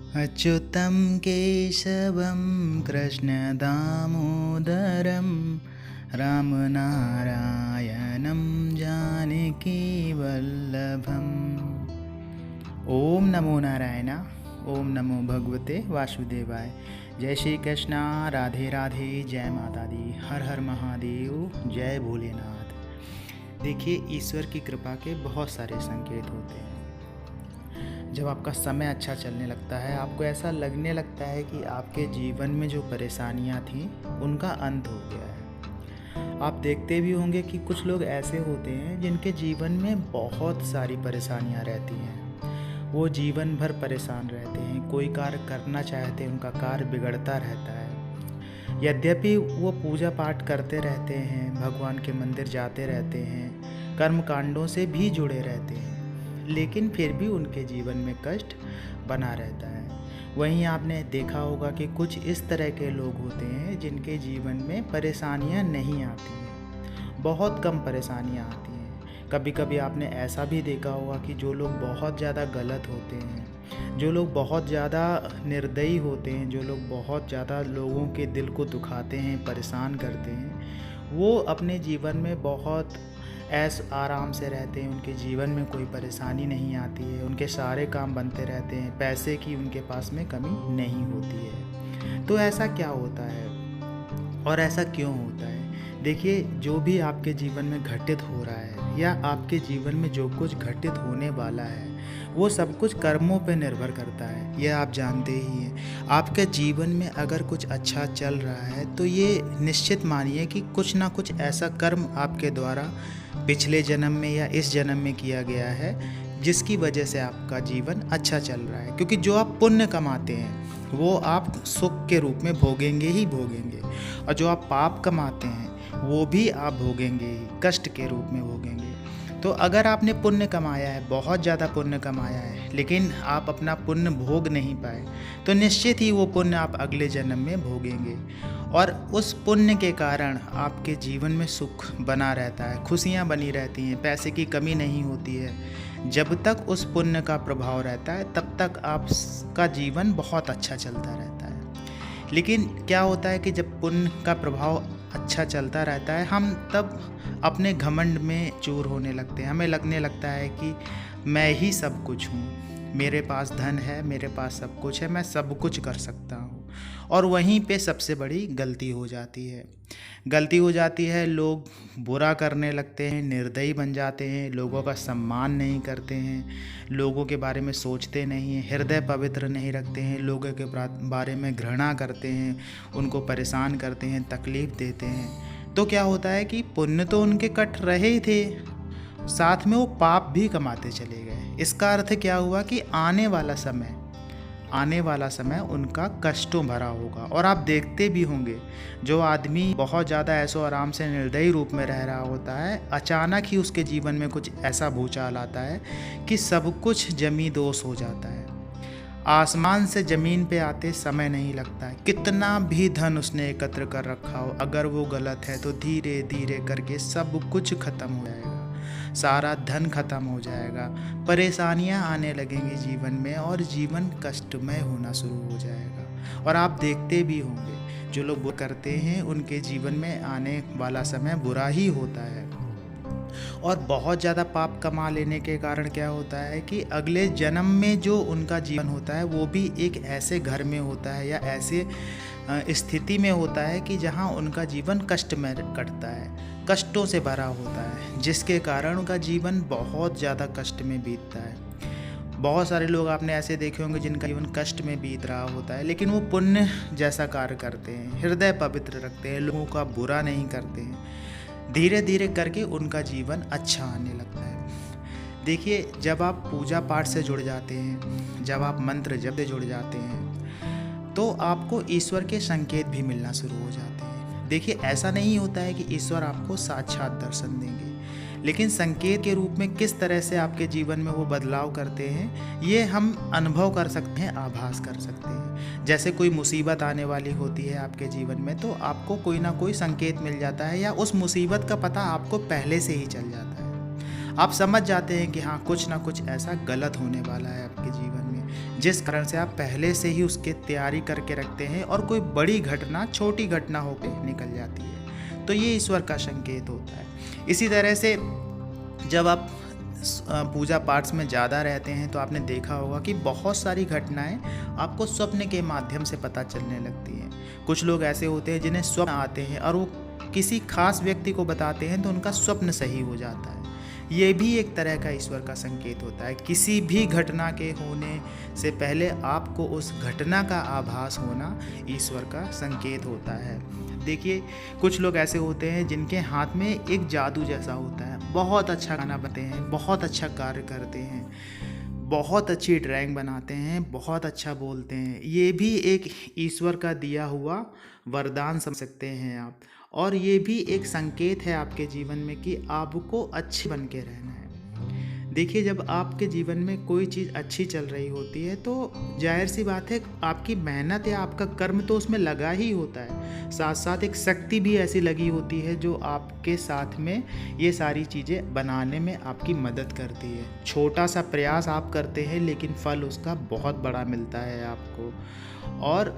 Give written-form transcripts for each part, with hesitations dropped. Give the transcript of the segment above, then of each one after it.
अच्युतं केशवं कृष्णदामोदरं रामनारायणं जानकीवल्लभम्। ओम नमो नारायण। ओम नमो भगवते वासुदेवाय। जय श्री कृष्णा। राधे राधे। जय माता दी। हर हर महादेव। जय भोलेनाथ। देखिए, ईश्वर की कृपा के बहुत सारे संकेत होते हैं। जब आपका समय अच्छा चलने लगता है, आपको ऐसा लगने लगता है कि आपके जीवन में जो परेशानियां थीं उनका अंत हो गया है। आप देखते भी होंगे कि कुछ लोग ऐसे होते हैं जिनके जीवन में बहुत सारी परेशानियां रहती हैं। वो जीवन भर परेशान रहते हैं। कोई कार्य करना चाहते हैं, उनका कार्य बिगड़ता रहता है। यद्यपि वो पूजा पाठ करते रहते हैं, भगवान के मंदिर जाते रहते हैं, कर्म कांडों से भी जुड़े रहते हैं, लेकिन फिर भी उनके जीवन में कष्ट बना रहता है। वहीं आपने देखा होगा कि कुछ इस तरह के लोग होते हैं जिनके जीवन में परेशानियां नहीं आती हैं, बहुत कम परेशानियां आती हैं। कभी कभी आपने ऐसा भी देखा होगा कि जो लोग बहुत ज़्यादा गलत होते हैं, जो लोग बहुत ज़्यादा निर्दयी होते हैं, जो लोग बहुत ज़्यादा लोगों के दिल को दुखाते हैं, परेशान करते हैं, वो अपने जीवन में बहुत ऐश आराम से रहते हैं। उनके जीवन में कोई परेशानी नहीं आती है, उनके सारे काम बनते रहते हैं, पैसे की उनके पास में कमी नहीं होती है। तो ऐसा क्या होता है और ऐसा क्यों होता है? देखिए, जो भी आपके जीवन में घटित हो रहा है या आपके जीवन में जो कुछ घटित होने वाला है, वो सब कुछ कर्मों पे निर्भर करता है। यह आप जानते ही हैं। आपके जीवन में अगर कुछ अच्छा चल रहा है तो ये निश्चित मानिए कि कुछ ना कुछ ऐसा कर्म आपके द्वारा पिछले जन्म में या इस जन्म में किया गया है, जिसकी वजह से आपका जीवन अच्छा चल रहा है। क्योंकि जो आप पुण्य कमाते हैं वो आप सुख के रूप में भोगेंगे ही भोगेंगे, और जो आप पाप कमाते हैं वो भी आप भोगेंगे ही, कष्ट के रूप में भोगेंगे। तो अगर आपने पुण्य कमाया है, बहुत ज़्यादा पुण्य कमाया है, लेकिन आप अपना पुण्य भोग नहीं पाए, तो निश्चित ही वो पुण्य आप अगले जन्म में भोगेंगे। और उस पुण्य के कारण आपके जीवन में सुख बना रहता है, खुशियाँ बनी रहती हैं, पैसे की कमी नहीं होती है। जब तक उस पुण्य का प्रभाव रहता है तब तक आपका जीवन बहुत अच्छा चलता रहता है। लेकिन क्या होता है कि जब पुण्य का प्रभाव अच्छा चलता रहता है, हम तब अपने घमंड में चूर होने लगते हैं। हमें लगने लगता है कि मैं ही सब कुछ हूँ, मेरे पास धन है, मेरे पास सब कुछ है, मैं सब कुछ कर सकता हूँ। और वहीं पे सबसे बड़ी गलती हो जाती है। लोग बुरा करने लगते हैं, निर्दयी बन जाते हैं, लोगों का सम्मान नहीं करते हैं, लोगों के बारे में सोचते नहीं हैं, हृदय पवित्र नहीं रखते हैं, लोगों के बारे में घृणा करते हैं, उनको परेशान करते हैं, तकलीफ़ देते हैं। तो क्या होता है कि पुण्य तो उनके कट रहे ही थे, साथ में वो पाप भी कमाते चले गए। इसका अर्थ क्या हुआ कि आने वाला समय उनका कष्टों भरा होगा। और आप देखते भी होंगे, जो आदमी बहुत ज़्यादा ऐसो आराम से निर्दयी रूप में रह रहा होता है, अचानक ही उसके जीवन में कुछ ऐसा भूचाल आता है कि सब कुछ जमी दोष हो जाता है। आसमान से ज़मीन पे आते समय नहीं लगता है। कितना भी धन उसने एकत्र कर रखा हो, अगर वो गलत है तो धीरे धीरे करके सब कुछ ख़त्म हो जाएगा, सारा धन खत्म हो जाएगा, परेशानियां आने लगेंगी जीवन में, और जीवन कष्टमय होना शुरू हो जाएगा। और आप देखते भी होंगे, जो लोग बुरा करते हैं उनके जीवन में आने वाला समय बुरा ही होता है। और बहुत ज़्यादा पाप कमा लेने के कारण क्या होता है कि अगले जन्म में जो उनका जीवन होता है वो भी एक ऐसे घर में होता है या ऐसे स्थिति में होता है कि जहाँ उनका जीवन कष्ट में कटता है, कष्टों से भरा होता है, जिसके कारण उनका जीवन बहुत ज़्यादा कष्ट में बीतता है। बहुत सारे लोग आपने ऐसे देखे होंगे जिनका जीवन कष्ट में बीत रहा होता है, लेकिन वो पुण्य जैसा कार्य करते हैं, हृदय पवित्र रखते हैं, लोगों का बुरा नहीं करते हैं, धीरे धीरे करके उनका जीवन अच्छा आने लगता है। देखिए, जब आप पूजा पाठ से जुड़ जाते हैं, जब आप मंत्र जप से जुड़ जाते हैं, तो आपको ईश्वर के संकेत भी मिलना शुरू हो जाते हैं। देखिए, ऐसा नहीं होता है कि ईश्वर आपको साक्षात दर्शन देंगे, लेकिन संकेत के रूप में किस तरह से आपके जीवन में वो बदलाव करते हैं, ये हम अनुभव कर सकते हैं, आभास कर सकते हैं। जैसे कोई मुसीबत आने वाली होती है आपके जीवन में, तो आपको कोई ना कोई संकेत मिल जाता है, या उस मुसीबत का पता आपको पहले से ही चल जाता है। आप समझ जाते हैं कि हाँ, कुछ ना कुछ ऐसा गलत होने वाला है आपके जीवन में, जिस कारण से आप पहले से ही उसकी तैयारी करके रखते हैं और कोई बड़ी घटना छोटी घटना होकर निकल जाती है। तो ये ईश्वर का संकेत होता है। इसी तरह से जब आप पूजा पाठ में ज़्यादा रहते हैं तो आपने देखा होगा कि बहुत सारी घटनाएं आपको स्वप्न के माध्यम से पता चलने लगती हैं। कुछ लोग ऐसे होते हैं जिन्हें स्वप्न आते हैं और वो किसी खास व्यक्ति को बताते हैं तो उनका स्वप्न सही हो जाता है। ये भी एक तरह का ईश्वर का संकेत होता है। किसी भी घटना के होने से पहले आपको उस घटना का आभास होना ईश्वर का संकेत होता है। देखिए, कुछ लोग ऐसे होते हैं जिनके हाथ में एक जादू जैसा होता है, बहुत अच्छा गाना बनाते हैं, बहुत अच्छा कार्य करते हैं, बहुत अच्छी ड्राइंग बनाते हैं, बहुत अच्छा बोलते हैं। ये भी एक ईश्वर का दिया हुआ वरदान समझ सकते हैं आप। और ये भी एक संकेत है आपके जीवन में कि आपको अच्छे बन के रहना है। देखिए, जब आपके जीवन में कोई चीज़ अच्छी चल रही होती है तो जाहिर सी बात है आपकी मेहनत या आपका कर्म तो उसमें लगा ही होता है, साथ साथ एक शक्ति भी ऐसी लगी होती है जो आपके साथ में ये सारी चीज़ें बनाने में आपकी मदद करती है। छोटा सा प्रयास आप करते हैं लेकिन फल उसका बहुत बड़ा मिलता है आपको। और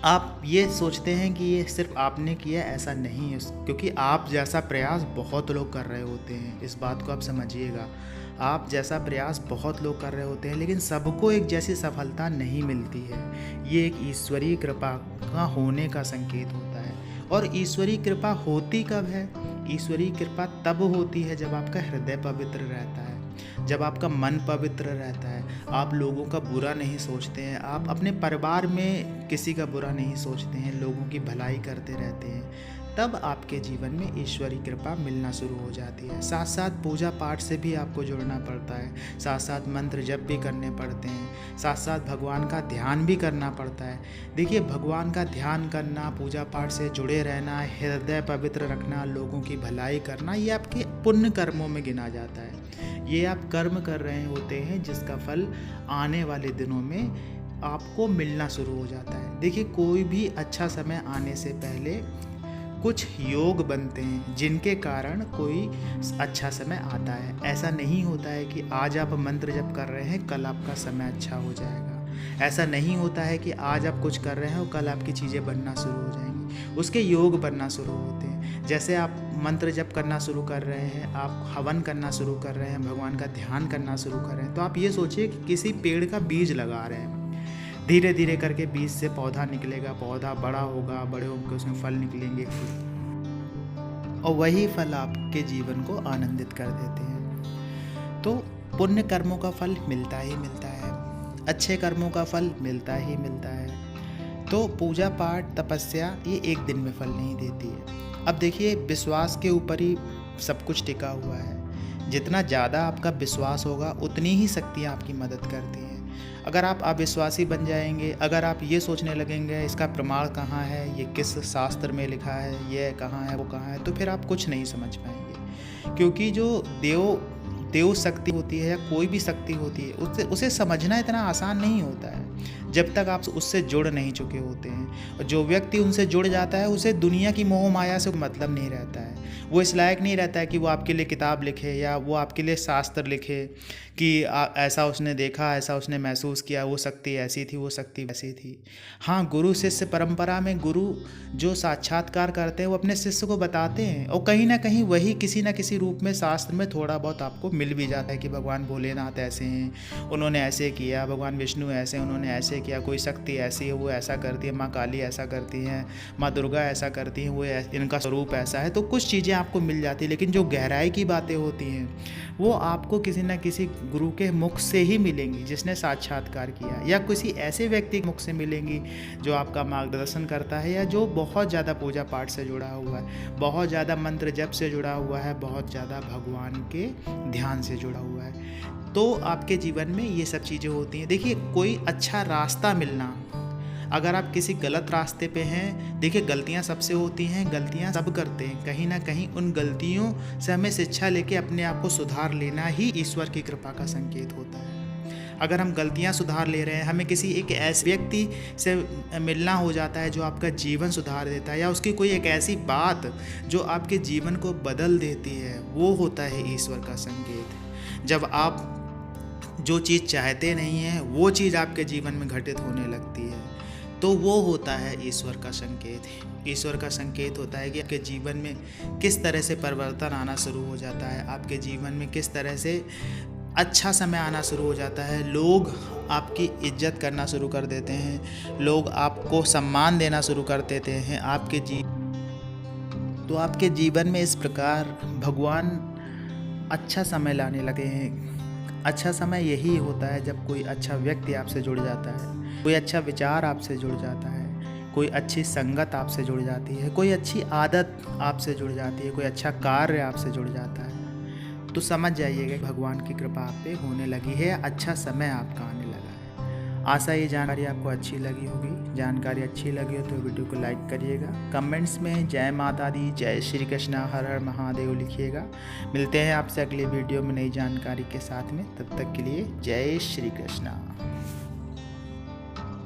आप ये सोचते हैं कि ये सिर्फ आपने किया, ऐसा नहीं है, क्योंकि आप जैसा प्रयास बहुत लोग कर रहे होते हैं। इस बात को आप समझिएगा, आप जैसा प्रयास बहुत लोग कर रहे होते हैं लेकिन सबको एक जैसी सफलता नहीं मिलती है। ये एक ईश्वरीय कृपा का होने का संकेत होता है। और ईश्वरीय कृपा होती कब है? ईश्वरीय कृपा तब होती है जब आपका हृदय पवित्र रहता है, जब आपका मन पवित्र रहता है, आप लोगों का बुरा नहीं सोचते हैं, आप अपने परिवार में किसी का बुरा नहीं सोचते हैं, लोगों की भलाई करते रहते हैं, तब आपके जीवन में ईश्वरीय कृपा मिलना शुरू हो जाती है। साथ साथ पूजा पाठ से भी आपको जुड़ना पड़ता है, साथ साथ मंत्र जप भी करने पड़ते हैं, साथ साथ भगवान का ध्यान भी करना पड़ता है। देखिए, भगवान का ध्यान करना, पूजा पाठ से जुड़े रहना, हृदय पवित्र रखना, लोगों की भलाई करना, ये आपके पुण्य कर्मों में गिना जाता है। ये आप कर्म कर रहे होते हैं जिसका फल आने वाले दिनों में आपको मिलना शुरू हो जाता है। देखिए, कोई भी अच्छा समय आने से पहले कुछ योग बनते हैं जिनके कारण कोई अच्छा समय आता है। ऐसा नहीं होता है कि आज आप मंत्र जप कर रहे हैं कल आपका समय अच्छा हो जाएगा। ऐसा नहीं होता है कि आज आप कुछ कर रहे हैं और कल आपकी चीज़ें बनना शुरू हो जाएंगी। उसके योग बनना शुरू होते हैं। जैसे आप मंत्र जप करना शुरू कर रहे हैं, आप हवन करना शुरू कर रहे हैं, भगवान का ध्यान करना शुरू कर रहे हैं, तो आप ये सोचिए कि किसी पेड़ का बीज लगा रहे हैं। धीरे धीरे करके बीज से पौधा निकलेगा, पौधा बड़ा होगा, बड़े होकर उसमें फल निकलेंगे और वही फल आपके जीवन को आनंदित कर देते हैं। तो पुण्य कर्मों का फल मिलता ही मिलता है, अच्छे कर्मों का फल मिलता ही मिलता है। तो पूजा पाठ तपस्या ये एक दिन में फल नहीं देती है। अब देखिए, विश्वास के ऊपर ही सब कुछ टिका हुआ है। जितना ज़्यादा आपका विश्वास होगा उतनी ही शक्तियाँ आपकी मदद करती हैं। अगर आप अविश्वासी बन जाएंगे, अगर आप ये सोचने लगेंगे इसका प्रमाण कहाँ है, ये किस शास्त्र में लिखा है, ये कहाँ है, वो कहाँ है, तो फिर आप कुछ नहीं समझ पाएंगे। क्योंकि जो देव शक्ति होती है या कोई भी शक्ति होती है उसे समझना इतना आसान नहीं होता है जब तक आप उससे जुड़ नहीं चुके होते हैं। और जो व्यक्ति उनसे जुड़ जाता है उसे दुनिया की मोह माया से मतलब नहीं रहता है। वो इस लायक नहीं रहता है कि वो आपके लिए किताब लिखे या वो आपके लिए शास्त्र लिखे कि ऐसा उसने देखा, ऐसा उसने महसूस किया, वो शक्ति ऐसी थी, वो शक्ति वैसी थी। हाँ, गुरु शिष्य परंपरा में गुरु जो साक्षात्कार करते हैं वो अपने शिष्य को बताते हैं और कहीं ना कहीं वही किसी न किसी रूप में शास्त्र में थोड़ा बहुत आपको मिल भी जाता है कि भगवान भोलेनाथ ऐसे हैं, उन्होंने ऐसे किया, भगवान विष्णु ऐसे, उन्होंने ऐसे किया, कोई शक्ति ऐसी है वो ऐसा करती है, माँ काली ऐसा करती हैं, माँ दुर्गा ऐसा करती हैं, वो इनका स्वरूप ऐसा है। तो कुछ चीज़ें आपको मिल जाती है, लेकिन जो गहराई की बातें होती हैं वो आपको किसी न किसी गुरु के मुख से ही मिलेंगी जिसने साक्षात्कार किया, या किसी ऐसे व्यक्ति के मुख से मिलेंगी जो आपका मार्गदर्शन करता है या जो बहुत ज़्यादा पूजा पाठ से जुड़ा हुआ है, बहुत ज़्यादा मंत्र जप से जुड़ा हुआ है, बहुत ज़्यादा भगवान के ध्यान से जुड़ा हुआ है। तो आपके जीवन में ये सब चीज़ें होती हैं। देखिए, कोई अच्छा रास्ता मिलना, अगर आप किसी गलत रास्ते पे हैं, देखिए गलतियां सबसे होती हैं, गलतियां सब करते हैं, कहीं ना कहीं उन गलतियों से हमें शिक्षा लेके अपने आप को सुधार लेना ही ईश्वर की कृपा का संकेत होता है। अगर हम गलतियां सुधार ले रहे हैं, हमें किसी एक ऐसे व्यक्ति से मिलना हो जाता है जो आपका जीवन सुधार देता है, या उसकी कोई एक ऐसी बात जो आपके जीवन को बदल देती है, वो होता है ईश्वर का संकेत। जब आप जो चीज़ चाहते नहीं हैं वो चीज़ आपके जीवन में घटित होने लगती है, तो वो होता है ईश्वर का संकेत। ईश्वर का संकेत होता है कि आपके जीवन में किस तरह से परिवर्तन आना शुरू हो जाता है, आपके जीवन में किस तरह से अच्छा समय आना शुरू हो जाता है, लोग आपकी इज्जत करना शुरू कर देते हैं, लोग आपको सम्मान देना शुरू कर देते हैं तो आपके जीवन में इस प्रकार भगवान अच्छा समय लाने लगे हैं। अच्छा समय यही होता है जब कोई अच्छा व्यक्ति आपसे जुड़ जाता है, कोई अच्छा विचार आपसे जुड़ जाता है, कोई अच्छी संगत आपसे जुड़ जाती है, कोई अच्छी आदत आपसे जुड़ जाती है, कोई अच्छा कार्य आपसे जुड़ जाता है, तो समझ जाइएगा भगवान की कृपा आप पे होने लगी है, अच्छा समय आपका आने लगा है। आशा ये जानकारी आपको अच्छी लगी होगी। जानकारी अच्छी लगी हो तो वीडियो को लाइक करिएगा, कमेंट्स में जय माता दी, जय श्री कृष्णा, हर हर महादेव लिखिएगा। मिलते हैं आपसे अगले वीडियो में नई जानकारी के साथ में, तब तक के लिए जय श्री कृष्णा।